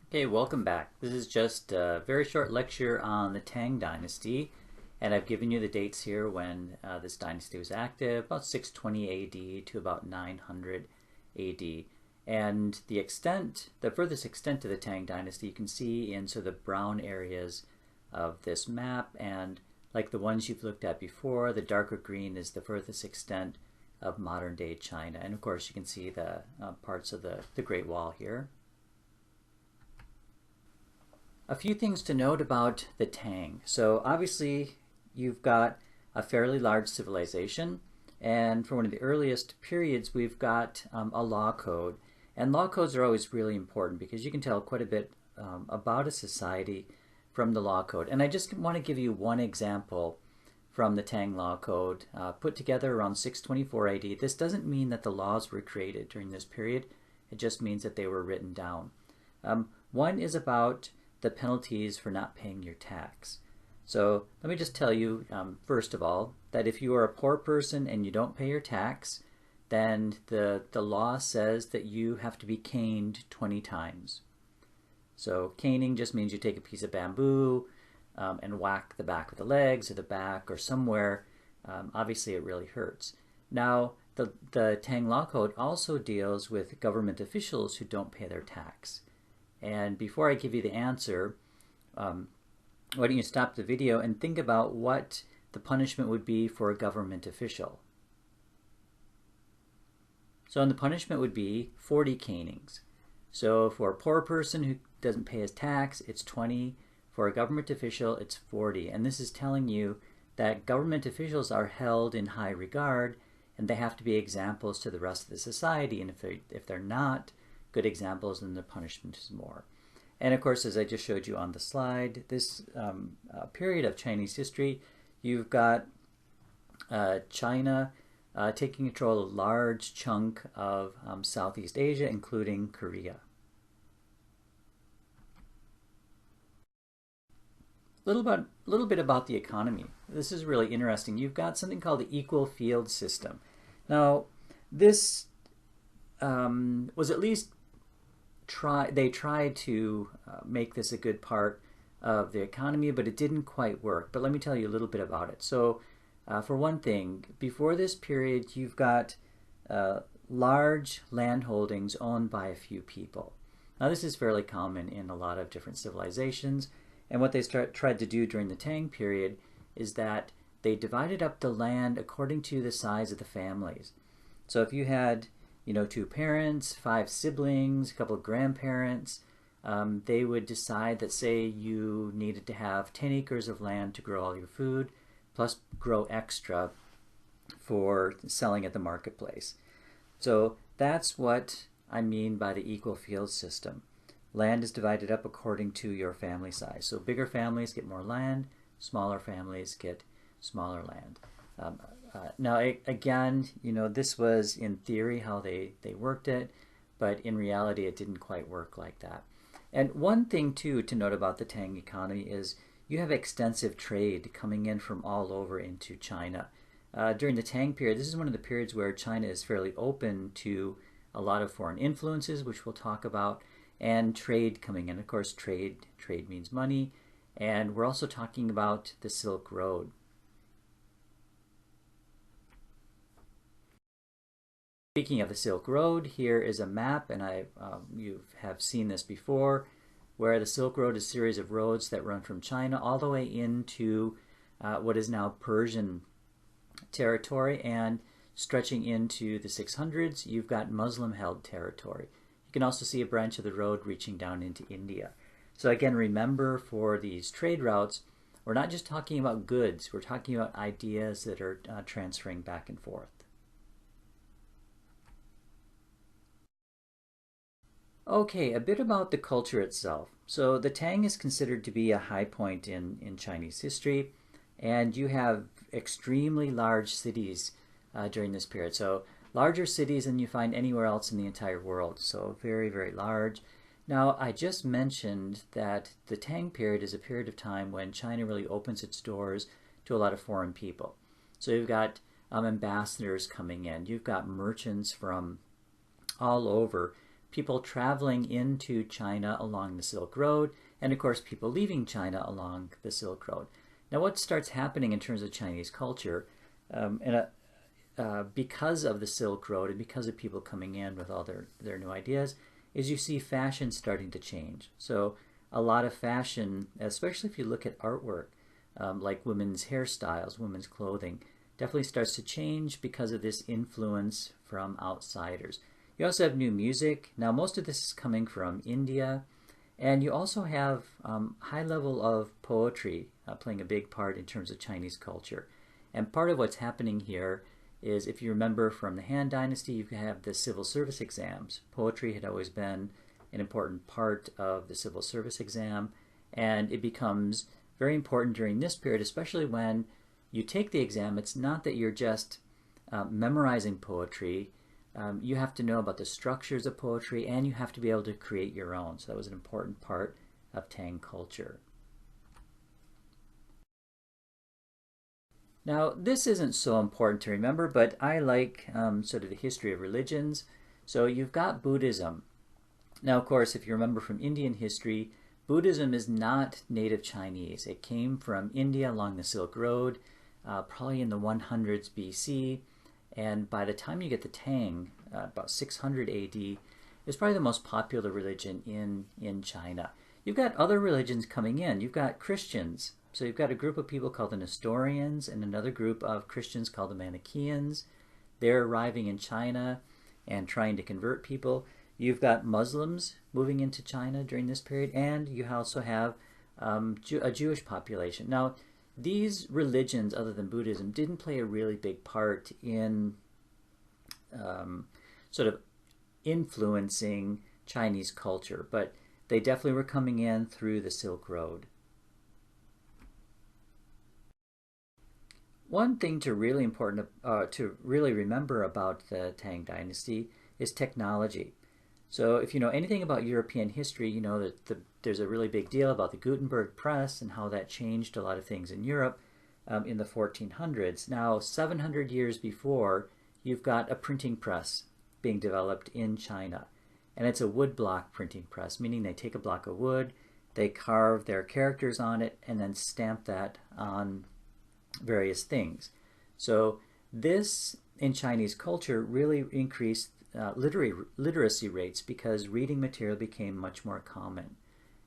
Okay, welcome back. This is just a very short lecture on the Tang Dynasty, and I've given you the dates here when this dynasty was active, about 620 AD to about 900 AD. And the furthest extent of the Tang Dynasty you can see in sort of the brown areas of this map, and like the ones you've looked at before, the darker green is the furthest extent of modern day China. And of course you can see the parts of the Great Wall here. A few things to note about the Tang. So obviously you've got a fairly large civilization, and for one of the earliest periods we've got a law code. And law codes are always really important because you can tell quite a bit about a society from the law code. And I just want to give you one example from the Tang law code put together around 624 AD. This doesn't mean that the laws were created during this period. It just means that they were written down. One is about the penalties for not paying your tax. So let me just tell you, first of all, that if you are a poor person and you don't pay your tax, then the law says that you have to be caned 20 times. So caning just means you take a piece of bamboo and whack the back of the legs or the back or somewhere. Obviously it really hurts. Now the Tang Law Code also deals with government officials who don't pay their tax. And before I give you the answer, why don't you stop the video and think about what the punishment would be for a government official. So the punishment would be 40 canings. So for a poor person who doesn't pay his tax, it's 20. For a government official, it's 40. And this is telling you that government officials are held in high regard and they have to be examples to the rest of the society. And if they're not good examples, then the punishment is more. And of course, as I just showed you on the slide, this period of Chinese history, you've got China taking control of a large chunk of Southeast Asia, including Korea. A little bit about the economy. This is really interesting. You've got something called the equal field system. Now, this was at least they tried to make this a good part of the economy, but it didn't quite work. But let me tell you a little bit about it. So for one thing, before this period, you've got large land holdings owned by a few people. Now this is fairly common in a lot of different civilizations, and what they tried to do during the Tang period is that they divided up the land according to the size of the families. So if you had two parents, 5 siblings, a couple of grandparents, they would decide that, say, you needed to have 10 acres of land to grow all your food, plus grow extra for selling at the marketplace. So that's what I mean by the equal field system. Land is divided up according to your family size. So bigger families get more land, smaller families get smaller land. Now, again, this was in theory how they worked it, but in reality it didn't quite work like that. And one thing, too, to note about the Tang economy is you have extensive trade coming in from all over into China. During the Tang period, this is one of the periods where China is fairly open to a lot of foreign influences, which we'll talk about, and trade coming in. Of course, trade means money, and we're also talking about the Silk Road. Speaking of the Silk Road, here is a map, and you have seen this before, where the Silk Road is a series of roads that run from China all the way into what is now Persian territory, and stretching into the 600s, you've got Muslim-held territory. You can also see a branch of the road reaching down into India. So again, remember, for these trade routes, we're not just talking about goods, we're talking about ideas that are transferring back and forth. Okay, a bit about the culture itself. So the Tang is considered to be a high point in Chinese history, and you have extremely large cities during this period. So larger cities than you find anywhere else in the entire world. So very, very large. Now, I just mentioned that the Tang period is a period of time when China really opens its doors to a lot of foreign people. So you've got ambassadors coming in. You've got merchants from all over people traveling into China along the Silk Road, and of course people leaving China along the Silk Road. Now what starts happening in terms of Chinese culture, because of the Silk Road and because of people coming in with all their new ideas, is you see fashion starting to change. So a lot of fashion, especially if you look at artwork, like women's hairstyles, women's clothing, definitely starts to change because of this influence from outsiders. You also have new music. Now most of this is coming from India, and you also have high level of poetry playing a big part in terms of Chinese culture. And part of what's happening here is, if you remember from the Han Dynasty, you have the civil service exams. Poetry had always been an important part of the civil service exam, and it becomes very important during this period, especially when you take the exam. It's not that you're just memorizing poetry. You have to know about the structures of poetry, and you have to be able to create your own. So that was an important part of Tang culture. Now, this isn't so important to remember, but I like sort of the history of religions. So you've got Buddhism. Now, of course, if you remember from Indian history, Buddhism is not native Chinese. It came from India along the Silk Road, probably in the 100s BC. And by the time you get the Tang, about 600 AD, it's probably the most popular religion in China. You've got other religions coming in. You've got Christians. So you've got a group of people called the Nestorians and another group of Christians called the Manichaeans. They're arriving in China and trying to convert people. You've got Muslims moving into China during this period, and you also have a Jewish population. Now, these religions, other than Buddhism, didn't play a really big part in sort of influencing Chinese culture, but they definitely were coming in through the Silk Road. One thing to really remember about the Tang Dynasty is technology. So if you know anything about European history, you know that there's a really big deal about the Gutenberg press and how that changed a lot of things in Europe in the 1400s. Now, 700 years before, you've got a printing press being developed in China. And it's a wood block printing press, meaning they take a block of wood, they carve their characters on it, and then stamp that on various things. So this, in Chinese culture, really increased literacy rates because reading material became much more common.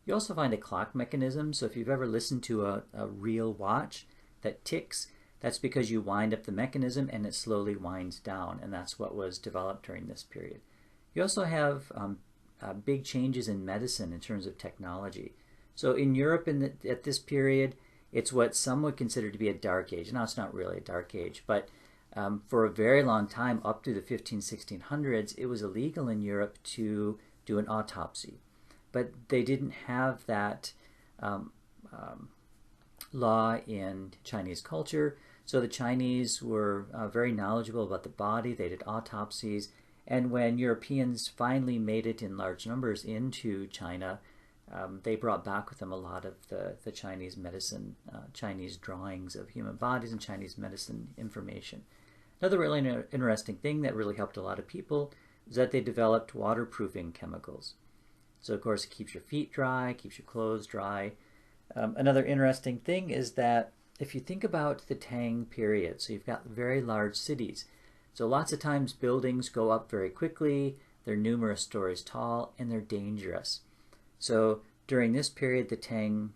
You also find a clock mechanism. So if you've ever listened to a real watch that ticks, that's because you wind up the mechanism and it slowly winds down, and that's what was developed during this period. You also have big changes in medicine in terms of technology. So in Europe at this period, it's what some would consider to be a dark age. Now, it's not really a dark age, but for a very long time, up to the 1600s, it was illegal in Europe to do an autopsy. But they didn't have that law in Chinese culture. So the Chinese were very knowledgeable about the body. They did autopsies. And when Europeans finally made it in large numbers into China, they brought back with them a lot of the Chinese medicine, Chinese drawings of human bodies and Chinese medicine information. Another really interesting thing that really helped a lot of people is that they developed waterproofing chemicals. So of course it keeps your feet dry, keeps your clothes dry. Another interesting thing is that if you think about the Tang period, so you've got very large cities. So lots of times buildings go up very quickly, they're numerous stories tall, and they're dangerous. So during this period, the Tang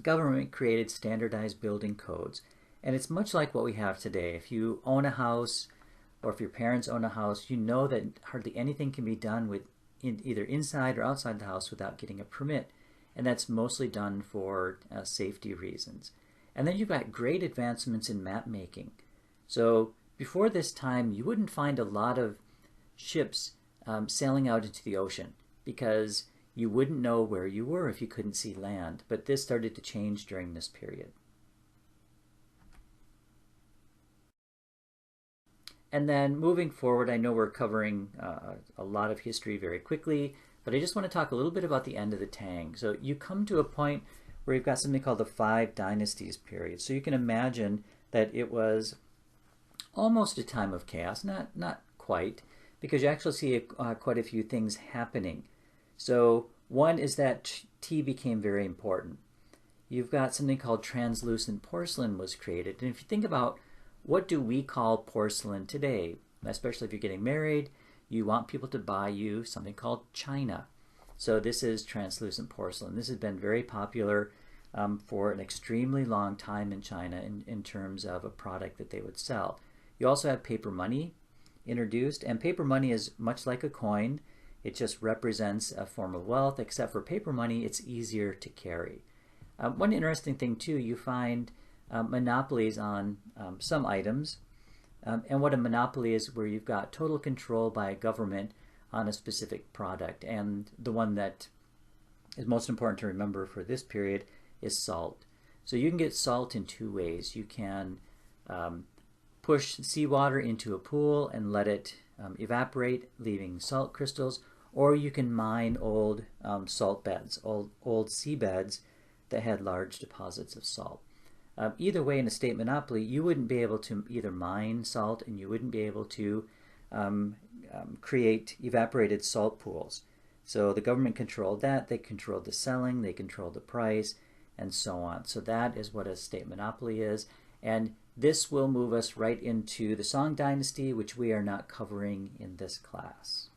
government created standardized building codes. And it's much like what we have today. If you own a house, or if your parents own a house, you know that hardly anything can be done either inside or outside the house without getting a permit. And that's mostly done for safety reasons. And then you've got great advancements in map making. So before this time, you wouldn't find a lot of ships sailing out into the ocean because you wouldn't know where you were if you couldn't see land. But this started to change during this period. And then moving forward, I know we're covering a lot of history very quickly, but I just want to talk a little bit about the end of the Tang. So you come to a point where you've got something called the 5 Dynasties period. So you can imagine that it was almost a time of chaos, not quite, because you actually see quite a few things happening. So one is that tea became very important. You've got something called translucent porcelain was created. And if you think about what do we call porcelain today, especially if you're getting married, you want people to buy you something called china. So this is translucent porcelain. This has been very popular for an extremely long time in China in terms of a product that they would sell. You also have paper money introduced, and paper money is much like a coin. It just represents a form of wealth, except for paper money, it's easier to carry. One interesting thing too, you find monopolies on some items. And what a monopoly is, where you've got total control by a government on a specific product. And the one that is most important to remember for this period is salt. So you can get salt in two ways. You can push seawater into a pool and let it evaporate, leaving salt crystals, or you can mine old salt beds, old seabeds that had large deposits of salt. Either way, in a state monopoly, you wouldn't be able to either mine salt, and you wouldn't be able to create evaporated salt pools. So the government controlled that. They controlled the selling, they controlled the price, and so on. So that is what a state monopoly is. And this will move us right into the Song Dynasty, which we are not covering in this class.